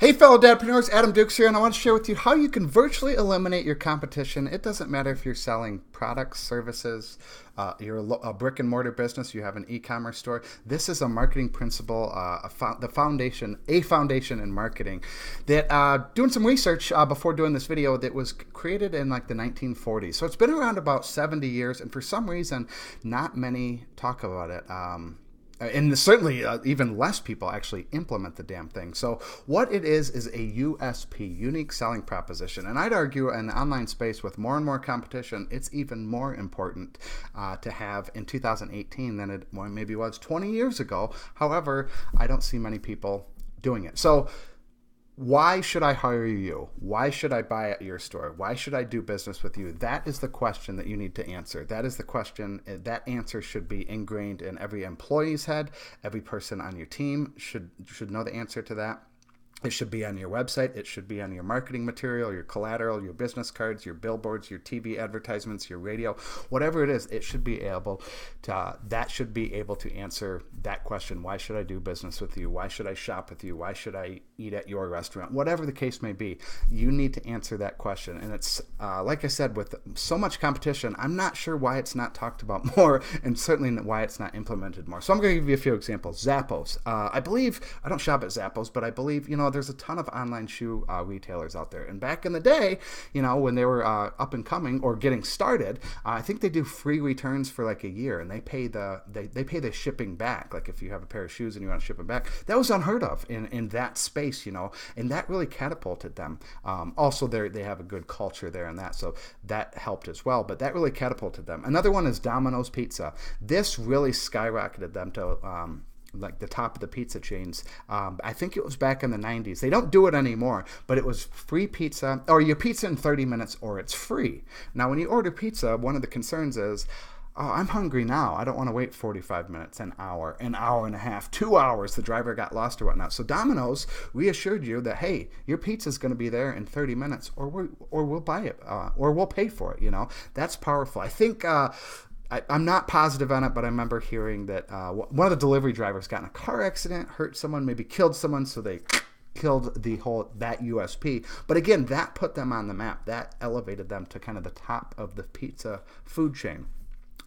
Hey fellow dadpreneurs, Adam Dukes here, and I want to share with you how you can virtually eliminate your competition. It doesn't matter if you're selling products, services, you're a brick and mortar business, you have an e-commerce store. This is a marketing principle, a foundation in marketing that doing some research before doing this video that was created in like the 1940s. So it's been around about 70 years, and for some reason, not many talk about it. And certainly even less people actually implement the damn thing. So what it is a USP, unique selling proposition. And I'd argue in the online space with more and more competition, it's even more important to have in 2018 than it maybe was 20 years ago. However, I don't see many people doing it. So why should I hire you? Why should I buy at your store? Why should I do business with you? That is the question that you need to answer. That is the question. That answer should be ingrained in every employee's head. Every person on your team should know the answer to that. It should be on your website. It should be on your marketing material, your collateral, your business cards, your billboards, your TV advertisements, your radio, whatever it is. It should be able to. That should be able to answer that question. Why should I do business with you? Why should I shop with you? Why should I eat at your restaurant? Whatever the case may be, you need to answer that question. And it's like I said, with so much competition, I'm not sure why it's not talked about more, and certainly why it's not implemented more. So I'm going to give you a few examples. Zappos. I believe I don't shop at Zappos, but I believe there's a ton of online shoe retailers out there. And back in the day, when they were up and coming or getting started, I think they do free returns for like a year, and they pay they pay the shipping back. Like if you have a pair of shoes and you want to ship them back, that was unheard of in that space, and that really catapulted them. Also, they have a good culture there and that, so that helped as well. But that really catapulted them. Another one is Domino's Pizza. This really skyrocketed them to like the top of the pizza chains. I think it was back in the 90s. They don't do it anymore, but it was free pizza, or your pizza in 30 minutes, or it's free. Now, when you order pizza, one of the concerns is, oh, I'm hungry now. I don't want to wait 45 minutes, an hour and a half, 2 hours. The driver got lost or whatnot. So Domino's reassured you that, hey, your pizza is going to be there in 30 minutes, or we'll buy it, or we'll pay for it. That's powerful. I think. I'm not positive on it, but I remember hearing that one of the delivery drivers got in a car accident, hurt someone, maybe killed someone, so they killed that USP. But again, that put them on the map. That elevated them to kind of the top of the pizza food chain.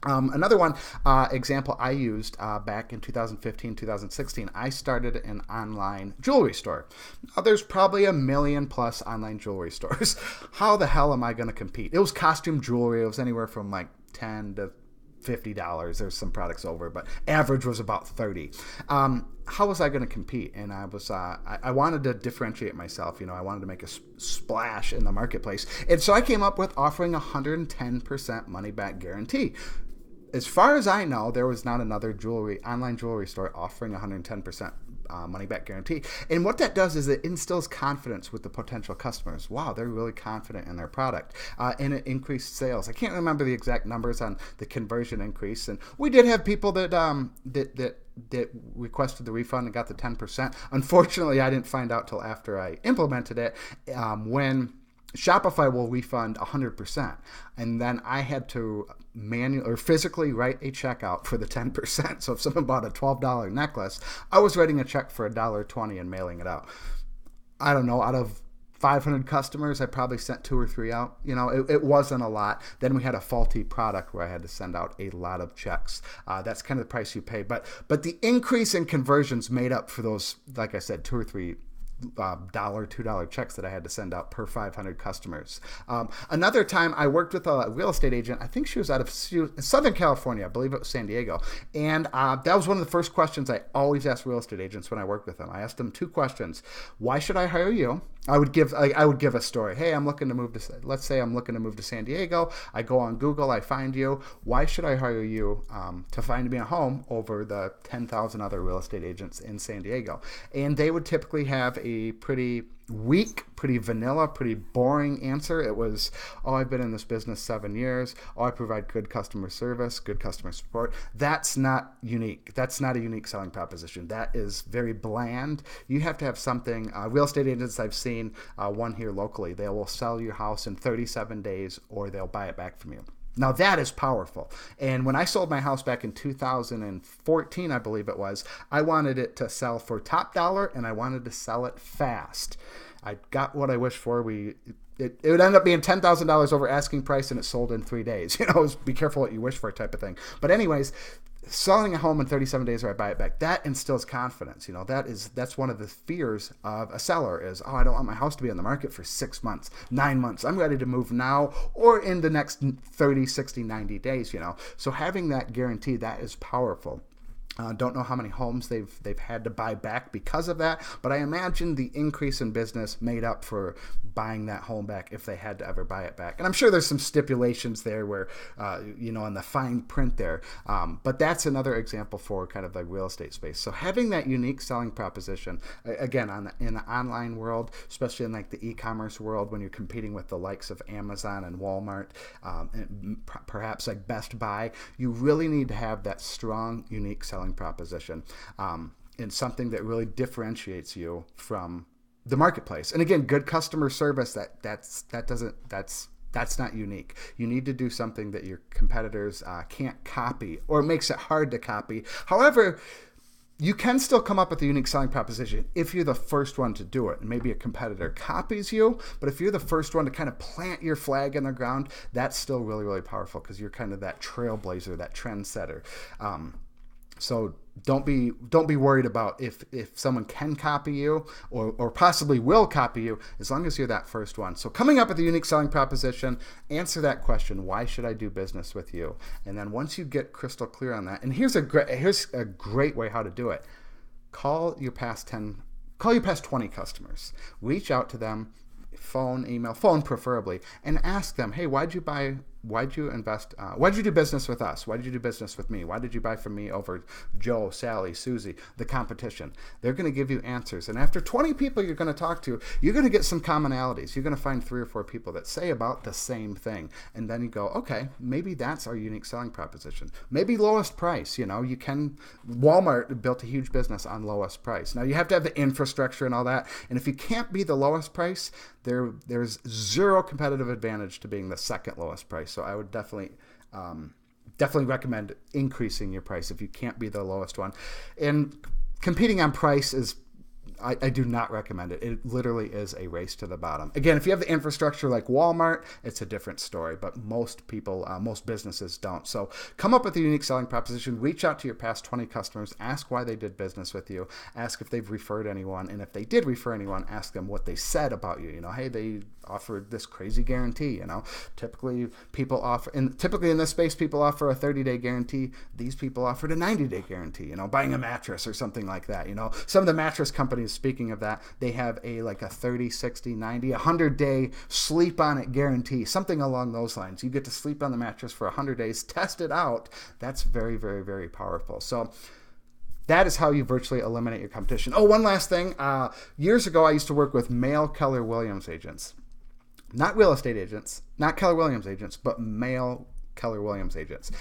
Another one example I used back in 2015, 2016, I started an online jewelry store. Now, there's probably 1 million plus online jewelry stores. How the hell am I going to compete? It was costume jewelry. It was anywhere from like $10 to $50. There's some products over, but average was about $30. How was I going to compete? And I was I wanted to differentiate myself. I wanted to make a splash in the marketplace, and so I came up with offering 110% money back guarantee. As far as I know, there was not another online jewelry store offering 110% money back guarantee. And what that does is it instills confidence with the potential customers. Wow, they're really confident in their product, and it increased sales. I can't remember the exact numbers on the conversion increase, and we did have people that requested the refund and got the 10%. Unfortunately, I didn't find out till after I implemented it, when Shopify will refund 100%, and then I had to manually or physically write a check out for the 10%. So if someone bought a $12 necklace, I was writing a check for $1.20 and mailing it out. I don't know, out of 500 customers, I probably sent 2 or 3 out. It wasn't a lot. Then we had a faulty product where I had to send out a lot of checks. That's kind of the price you pay. But the increase in conversions made up for those, like I said, 2 or 3 $2 checks that I had to send out per 500 customers. Another time I worked with a real estate agent. I think she was out of Southern California. I believe it was San Diego. And that was one of the first questions I always ask real estate agents when I work with them. I asked them 2 questions. Why should I hire you? I would give a story. Hey, let's say I'm looking to move to San Diego. I go on Google, I find you. Why should I hire you to find me a home over the 10,000 other real estate agents in San Diego? And they would typically have a pretty weak, pretty vanilla, pretty boring answer. It was, oh, I've been in this business 7 years. Oh, I provide good customer service, good customer support. That's not unique. That's not a unique selling proposition. That is very bland. You have to have something. Real estate agents I've seen, one here locally, they will sell your house in 37 days or they'll buy it back from you. Now that is powerful. And when I sold my house back in 2014, I believe it was, I wanted it to sell for top dollar and I wanted to sell it fast. I got what I wished for. It would end up being $10,000 over asking price and it sold in 3 days. You know, it was be careful what you wish for type of thing. But anyways, selling a home in 37 days or I buy it back, that instills confidence. You know, that's one of the fears of a seller is, oh, I don't want my house to be on the market for 6 months, 9 months. I'm ready to move now or in the next 30, 60, 90 days, you know. So having that guarantee, that is powerful. Don't know how many homes they've had to buy back because of that, but I imagine the increase in business made up for buying that home back if they had to ever buy it back. And I'm sure there's some stipulations there where, you know, in the fine print there, but that's another example for kind of the real estate space. So having that unique selling proposition, again, in the online world, especially in like the e-commerce world, when you're competing with the likes of Amazon and Walmart, and perhaps like Best Buy, you really need to have that strong, unique selling proposition, and something that really differentiates you from the marketplace. And again, good customer service, that's not unique. You need to do something that your competitors can't copy, or it makes it hard to copy. However, you can still come up with a unique selling proposition if you're the first one to do it. And maybe a competitor copies you, but if you're the first one to kind of plant your flag in the ground, that's still really, really powerful because you're kind of that trailblazer, that trendsetter. So don't be worried about if someone can copy you or possibly will copy you, as long as you're that first one. So coming up with a unique selling proposition, answer that question, why should I do business with you? And then once you get crystal clear on that, and here's a great way how to do it. Call your past 20 customers. Reach out to them, phone, email, phone preferably, and ask them, hey, why'd you invest? Why'd you do business with us? Why did you do business with me? Why did you buy from me over Joe, Sally, Susie, the competition? They're going to give you answers. And after 20 people you're going to talk to, you're going to get some commonalities. You're going to find 3 or 4 people that say about the same thing. And then you go, okay, maybe that's our unique selling proposition. Maybe lowest price. You know, Walmart built a huge business on lowest price. Now you have to have the infrastructure and all that. And if you can't be the lowest price, there's zero competitive advantage to being the second lowest price. So I would definitely recommend increasing your price if you can't be the lowest one. And competing on price is, I do not recommend it. It literally is a race to the bottom. Again, if you have the infrastructure like Walmart, it's a different story, but most people, most businesses don't. So come up with a unique selling proposition, reach out to your past 20 customers, ask why they did business with you, ask if they've referred anyone, and if they did refer anyone, ask them what they said about you. You know, hey, they offered this crazy guarantee. You know, typically in this space, people offer a 30-day guarantee. These people offered a 90-day guarantee, you know, buying a mattress or something like that. You know, some of the mattress companies, speaking of that, they have a 30, 60, 90, 100-day sleep on it guarantee, something along those lines. You get to sleep on the mattress for 100 days, test it out. That's very, very, very powerful. So that is how you virtually eliminate your competition. Oh, one last thing. Years ago, I used to work with male Keller Williams agents. Not real estate agents, not Keller Williams agents, but male Keller Williams agents.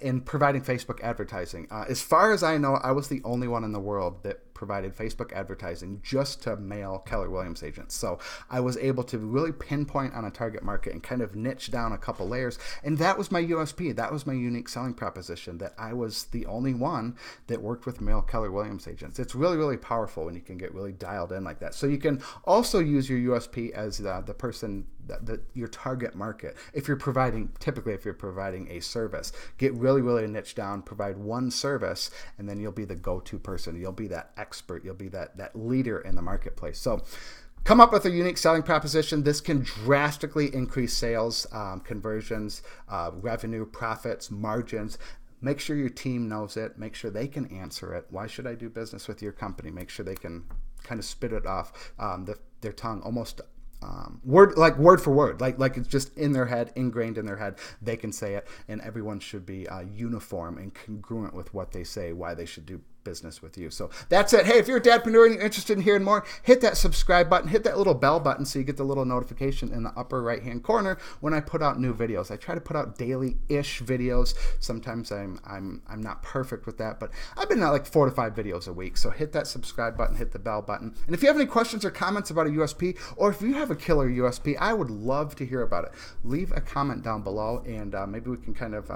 In providing Facebook advertising. As far as I know, I was the only one in the world that provided Facebook advertising just to male Keller Williams agents. So I was able to really pinpoint on a target market and kind of niche down a couple layers. And that was my USP. That was my unique selling proposition, that I was the only one that worked with male Keller Williams agents. It's really, really powerful when you can get really dialed in like that. So you can also use your USP as the person, your target market. If you're providing a service, get really, really niche down, provide one service, and then you'll be the go-to person. You'll be that expert. You'll be that leader in the marketplace. So come up with a unique selling proposition. This can drastically increase sales, conversions, revenue, profits, margins. Make sure your team knows it. Make sure they can answer it. Why should I do business with your company? Make sure they can kind of spit it off their tongue almost word for word, like it's just in their head, ingrained in their head. They can say it, and everyone should be uniform and congruent with what they say, why they should do business with you. So that's it. Hey, if you're a dadpreneur and you're interested in hearing more, hit that subscribe button, hit that little bell button so you get the little notification in the upper right hand corner when I put out new videos. I try to put out daily-ish videos. Sometimes I'm not perfect with that, but I've been at like 4 to 5 videos a week. So hit that subscribe button, hit the bell button. And if you have any questions or comments about a USP, or if you have a killer USP, I would love to hear about it. Leave a comment down below, and maybe we can kind of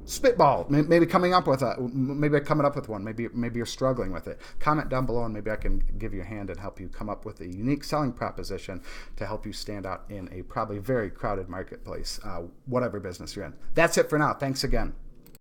spitball, maybe coming up with one. Maybe you're struggling with it. Comment down below and maybe I can give you a hand and help you come up with a unique selling proposition to help you stand out in a probably very crowded marketplace, whatever business you're in. That's it for now. Thanks again.